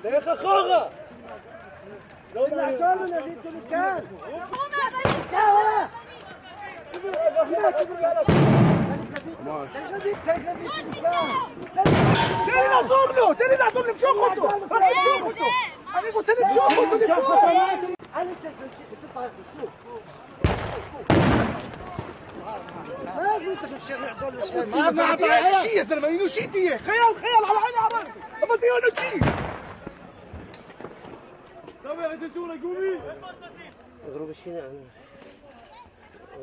دقيقة خاغة لو نعطولنا نزيد المكان تاني نعذر له مشو خطو انا قلت له مشو خطو ما قلت لك الشيخ يعزل الشيخ ما شي يا زلمه ينو شي تيه خيال على عيني على راسي ما تيونو شي طب يا انتوا قومي اضرب الشيء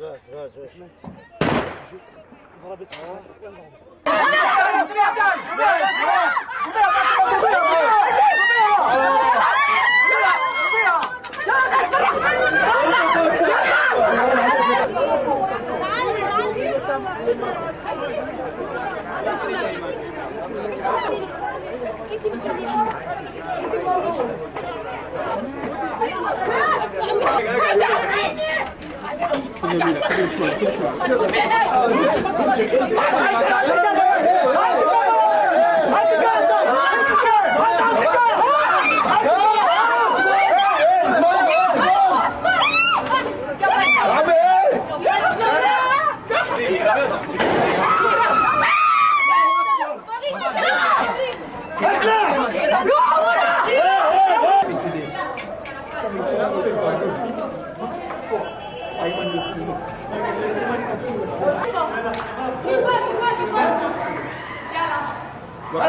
غاز ضربتها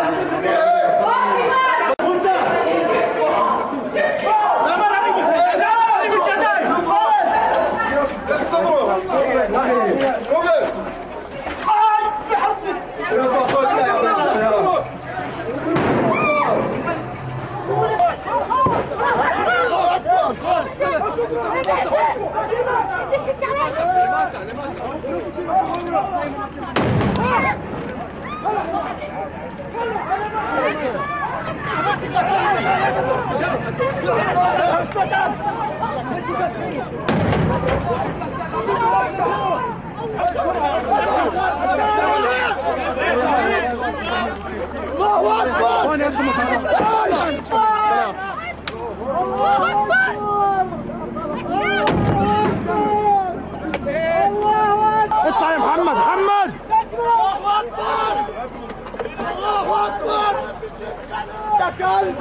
انت مش منيحه اطلع يا محمد الله اكبر الله اكبر يا كلب